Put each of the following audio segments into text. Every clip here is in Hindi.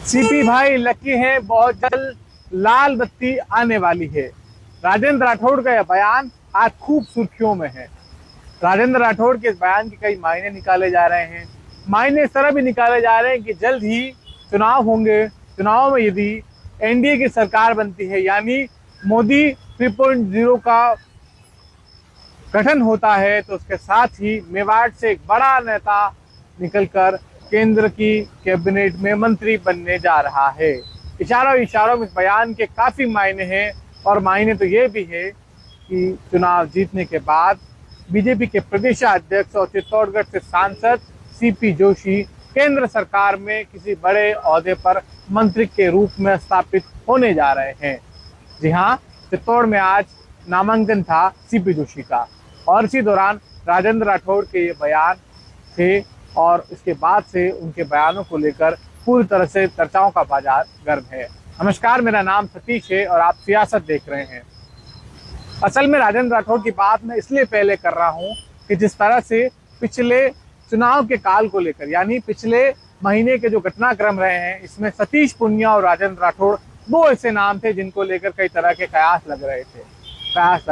सीपी भाई लकी हैं, बहुत जल्द लाल बत्ती आने वाली है। राजेंद्र राठौड़ का यह बयान आज खूब सुर्खियों में है। राजेंद्र राठौड़ के इस बयान के कई मायने निकाले जा रहे हैं। मायने इस तरह भी निकाले जा रहे हैं कि जल्द ही चुनाव होंगे। चुनाव में यदि एनडीए की सरकार बनती है, यानी मोदी 3.0 का गठन होता है, तो उसके साथ ही मेवाड़ से एक बड़ा नेता निकलकर केंद्र की कैबिनेट में मंत्री बनने जा रहा है। इशारों इशारों में इस बयान के काफी मायने हैं, और मायने तो ये भी है कि चुनाव जीतने के बाद बीजेपी के प्रदेशाध्यक्ष और चित्तौड़गढ़ से सांसद सीपी जोशी केंद्र सरकार में किसी बड़े ओहदे पर मंत्री के रूप में स्थापित होने जा रहे हैं। जी हाँ, चित्तौड़ में आज नामांकन था सीपी जोशी का, और इसी दौरान राजेंद्र राठौड़ के ये बयान थे, और इसके बाद से उनके बयानों को लेकर पूरी तरह से चर्चाओं का बाजार गर्म है। नमस्कार, मेरा नाम सतीश है और आप सियासत देख रहे हैं। असल में राजेंद्र राठौड़ की बात मैं इसलिए पहले कर रहा हूं कि जिस तरह से पिछले चुनाव के काल को लेकर, यानी पिछले महीने के जो घटनाक्रम रहे हैं, इसमें सतीश पुनिया और राजेंद्र राठौड़ दो ऐसे नाम थे जिनको लेकर कई तरह के कयास लग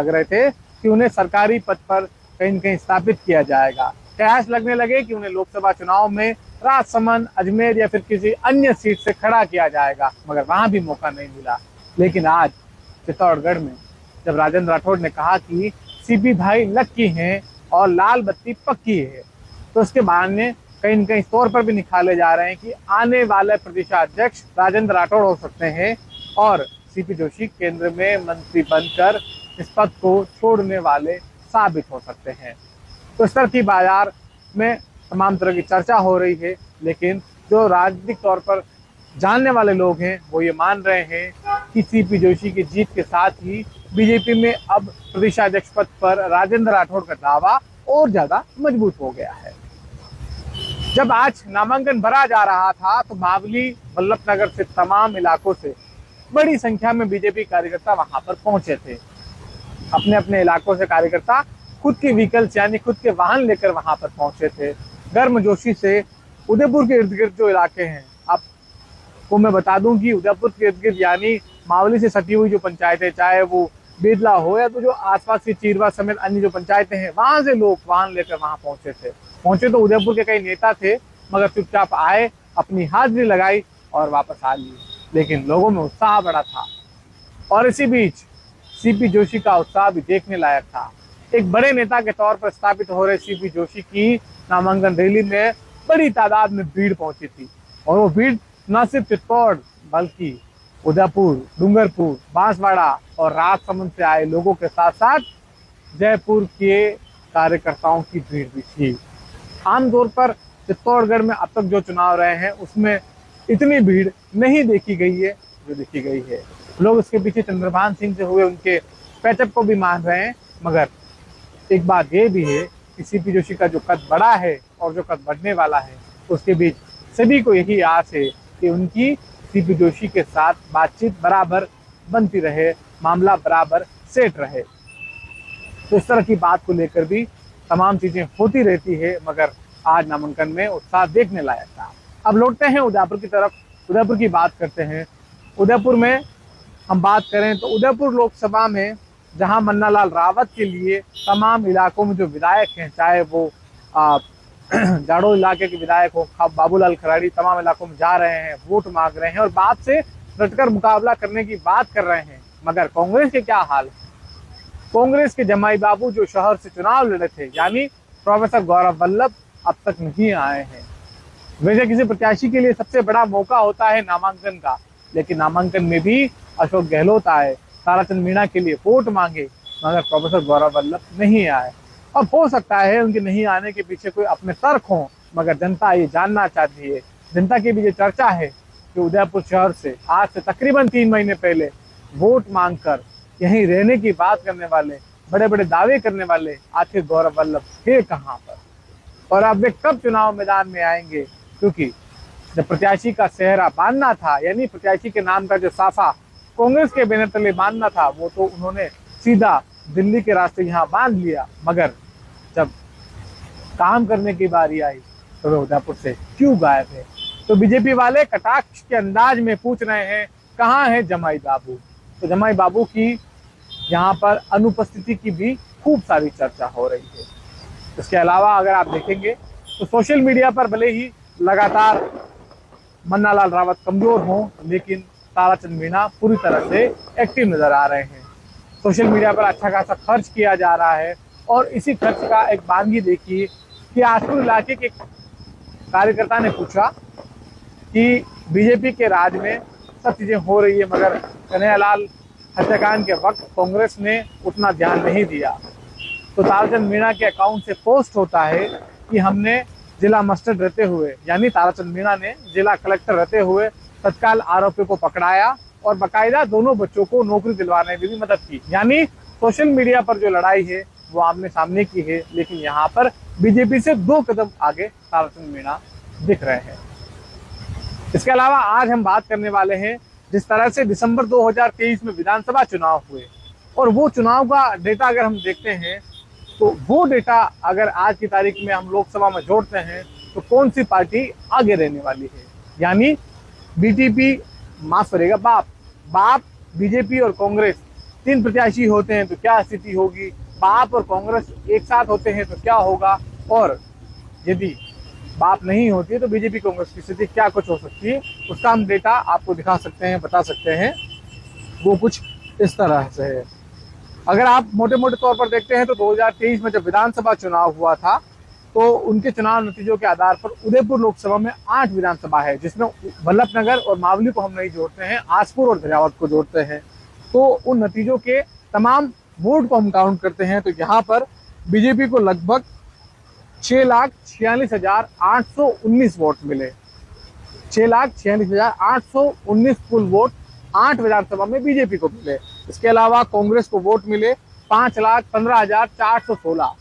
रहे थे कि उन्हें सरकारी पद पर कहीं न कहीं स्थापित किया जाएगा। कयास लगने लगे कि उन्हें लोकसभा चुनाव में राजसमंद, अजमेर या फिर किसी अन्य सीट से खड़ा किया जाएगा, मगर वहां भी मौका नहीं मिला। लेकिन आज चित्तौड़गढ़ में जब राजेंद्र राठौड़ ने कहा कि सीपी भाई लक्की हैं और लाल बत्ती पक्की है, तो उसके मायने कहीं न कहीं तौर पर भी निकाले जा रहे हैं कि आने वाले प्रदेशाध्यक्ष राजेंद्र राठौड़ हो सकते हैं और सीपी जोशी केंद्र में मंत्री बनकर इस पद को छोड़ने वाले साबित हो सकते हैं। तो इस तरह की बाजार में तमाम तरह की चर्चा हो रही है, लेकिन जो राजनीतिक तौर पर जानने वाले लोग हैं वो ये मान रहे हैं कि सीपी जोशी की जीत के साथ ही बीजेपी में अब प्रदेशाध्यक्ष पद पर राजेंद्र राठौड़ का दावा और ज्यादा मजबूत हो गया है। जब आज नामांकन भरा जा रहा था तो मावली, वल्लभनगर से तमाम इलाकों से बड़ी संख्या में बीजेपी कार्यकर्ता वहां पर पहुंचे थे। अपने अपने इलाकों से कार्यकर्ता खुद के व्हीकल्स यानी खुद के वाहन लेकर वहां पर पहुंचे थे। गर्मजोशी से उदयपुर के इर्द गिर्द जो इलाके हैं, आपको मैं बता दूं कि उदयपुर के इर्द गिर्द यानी मावली से सटी हुई जो पंचायतें, चाहे वो बेदला हो या तो जो आसपास की चीरवा समेत अन्य जो पंचायतें हैं, वहां से लोग वाहन लेकर वहां पहुंचे तो उदयपुर के कई नेता थे, मगर चुपचाप आए, अपनी हाजिरी लगाई और वापस आ लिए। लेकिन लोगों में उत्साह बड़ा था, और इसी बीच सीपी जोशी का उत्साह भी देखने लायक था। एक बड़े नेता के तौर पर स्थापित हो रहे सीपी जोशी की नामांकन रैली में बड़ी तादाद में भीड़ पहुंची थी, और वो भीड़ न सिर्फ चित्तौड़ बल्कि उदयपुर, डूंगरपुर, बांसवाड़ा और राजसमंद से आए लोगों के साथ साथ जयपुर के कार्यकर्ताओं की भीड़ भी थी। आमतौर पर चित्तौड़गढ़ में अब तक जो चुनाव रहे हैं उसमें इतनी भीड़ नहीं देखी गई है जो देखी गई है। लोग उसके पीछे चंद्रभान सिंह से हुए उनके पैचअप को भी मान रहे हैं, मगर एक बात ये भी है कि सीपी जोशी का जो कद बड़ा है और जो कद बढ़ने वाला है, उसके बीच सभी को यही आस है कि उनकी सीपी जोशी के साथ बातचीत बराबर बनती रहे, मामला बराबर सेट रहे। तो इस तरह की बात को लेकर भी तमाम चीजें होती रहती है, मगर आज नामांकन में उत्साह देखने लायक था। अब लौटते हैं उदयपुर की तरफ, उदयपुर की बात करते हैं। उदयपुर में हम बात करें तो उदयपुर लोकसभा में जहां मन्नालाल रावत के लिए तमाम इलाकों में जो विधायक हैं, चाहे वो जाड़ो इलाके के विधायक हो, बाबूलाल खराड़ी तमाम इलाकों में जा रहे हैं, वोट मांग रहे हैं और बात से डटकर मुकाबला करने की बात कर रहे हैं। मगर कांग्रेस के क्या हाल है? कांग्रेस के जमाई बाबू जो शहर से चुनाव लड़े थे, यानी प्रोफेसर गौरव वल्लभ, अब तक नहीं आए हैं। वैसे किसी प्रत्याशी के लिए सबसे बड़ा मौका होता है नामांकन का, लेकिन नामांकन में भी अशोक गहलोत आए, ताराचंद मीणा के लिए वोट मांगे, मगर प्रोफेसर गौरव वल्लभ नहीं आए। अब हो सकता है उनके नहीं आने के पीछे कोई अपने तर्क हो, मगर जनता ये जानना चाहती है। जनता की भी ये चर्चा है कि उदयपुर शहर से आज से तकरीबन 3 महीने पहले वोट मांगकर यहीं रहने की बात करने वाले, बड़े बड़े दावे करने वाले आखिर गौरव वल्लभ थे कहाँ पर, और अब वे कब चुनाव मैदान में आएंगे? क्योंकि जब प्रत्याशी का सेहरा बांधना था, यानी प्रत्याशी के नाम का जो साफा कांग्रेस के बैनर तले बांधना था, वो तो उन्होंने सीधा दिल्ली के रास्ते यहाँ बांध लिया, मगर जब काम करने की बारी आई तो वे उदयपुर से क्यों गायब है? तो बीजेपी वाले कटाक्ष के अंदाज में पूछ रहे हैं कहाँ है जमाई बाबू। तो जमाई बाबू की यहाँ पर अनुपस्थिति की भी खूब सारी चर्चा हो रही है। इसके अलावा अगर आप देखेंगे तो सोशल मीडिया पर भले ही लगातार मन्ना लाल रावत कमजोर हों, लेकिन ताराचंद मीणा पूरी तरह से एक्टिव नजर आ रहे हैं। सोशल मीडिया पर अच्छा खासा खर्च किया जा रहा है और इसी खर्च का एक बानगी देखिए कि आसपुर इलाके के कार्यकर्ता ने पूछा कि बीजेपी के राज में सब चीजें हो रही है, मगर कन्हैयालाल हत्याकांड के वक्त कांग्रेस ने उतना ध्यान नहीं दिया। तो ताराचंद मीणा के अकाउंट से पोस्ट होता है कि हमने जिला मजिस्ट्रेट रहते हुए, यानी ताराचंद मीणा ने जिला कलेक्टर रहते हुए तत्काल आरोपियों को पकड़ाया और बाकायदा दोनों बच्चों को नौकरी दिलवाने में भी मदद की। यानी सोशल मीडिया पर जो लड़ाई है वो आमने सामने की है, लेकिन यहाँ पर बीजेपी से 2 कदम आगे ताराचंद मीणा दिख रहे हैं। इसके अलावा आज हम बात करने वाले हैं जिस तरह से दिसंबर 2023 में विधानसभा चुनाव हुए और वो चुनाव का डेटा अगर हम देखते हैं तो वो डेटा अगर आज की तारीख में हम लोकसभा में जोड़ते हैं तो कौन सी पार्टी आगे रहने वाली है। यानी बीटीपी, माफ करेगा, बाप, बीजेपी और कांग्रेस 3 प्रत्याशी होते हैं तो क्या स्थिति होगी, बाप और कांग्रेस एक साथ होते हैं तो क्या होगा, और यदि बाप नहीं होती है तो बीजेपी कांग्रेस की स्थिति क्या कुछ हो सकती है, उसका हम डेटा आपको दिखा सकते हैं, बता सकते हैं। वो कुछ इस तरह से है। अगर आप मोटे मोटे तौर पर देखते हैं तो 2023 में जब विधानसभा चुनाव हुआ था तो उनके चुनाव नतीजों के आधार पर उदयपुर लोकसभा में 8 विधानसभा है, जिसमें वल्लभनगर और मावली को हम नहीं जोड़ते हैं, आसपुर और दरियावत को जोड़ते हैं। तो उन नतीजों के तमाम वोट को हम काउंट करते हैं तो यहाँ पर बीजेपी को लगभग 6,46,819 वोट मिले। 6,46,819 कुल वोट 8 विधानसभा में बीजेपी को मिले। इसके अलावा कांग्रेस को वोट मिले 5,15,416।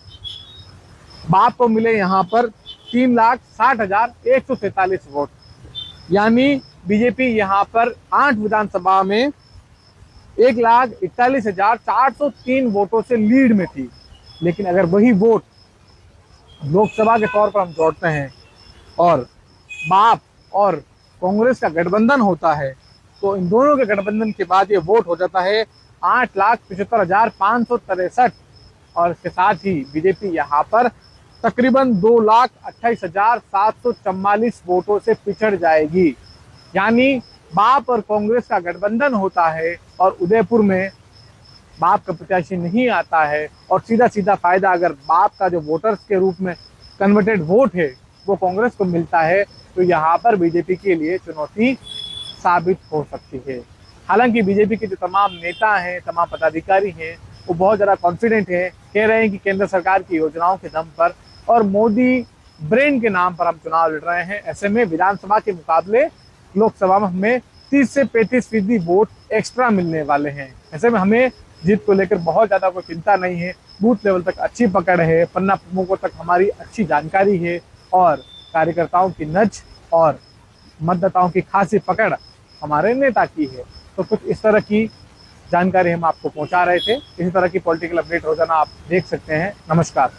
बाप को मिले यहाँ पर 3,60,143 वोट। यानी बीजेपी यहाँ पर 8 विधानसभा में 1,41,403 वोटों से लीड में थी। लेकिन अगर वही वोट लोकसभा के तौर पर हम जोड़ते हैं और बाप और कांग्रेस का गठबंधन होता है तो इन दोनों के गठबंधन के बाद ये वोट हो जाता है 8,75,563 और इसके साथ ही बीजेपी यहाँ पर तकरीबन 2,28,744 वोटों से पिछड़ जाएगी। यानी बाप और कांग्रेस का गठबंधन होता है और उदयपुर में बाप का प्रत्याशी नहीं आता है और सीधा सीधा फायदा अगर बाप का जो वोटर्स के रूप में कन्वर्टेड वोट है वो कांग्रेस को मिलता है तो यहाँ पर बीजेपी के लिए चुनौती साबित हो सकती है। हालांकि बीजेपी के जो तमाम नेता हैं, तमाम पदाधिकारी हैं, वो बहुत ज़्यादा कॉन्फिडेंट हैं, कह रहे हैं कि केंद्र सरकार की योजनाओं के दम पर और मोदी ब्रेन के नाम पर हम चुनाव लड़ रहे हैं। ऐसे में विधानसभा के मुकाबले लोकसभा में हमें 30 से 35% वोट एक्स्ट्रा मिलने वाले हैं। ऐसे में हमें जीत को लेकर बहुत ज़्यादा कोई चिंता नहीं है। बूथ लेवल तक अच्छी पकड़ है, पन्ना प्रमुखों तक हमारी अच्छी जानकारी है और कार्यकर्ताओं की नज और मतदाताओं की खासी पकड़ हमारे नेता की है। तो कुछ इस तरह की जानकारी हम आपको पहुंचा रहे थे। इसी तरह की पॉलिटिकल अपडेट रोजाना आप देख सकते हैं। नमस्कार।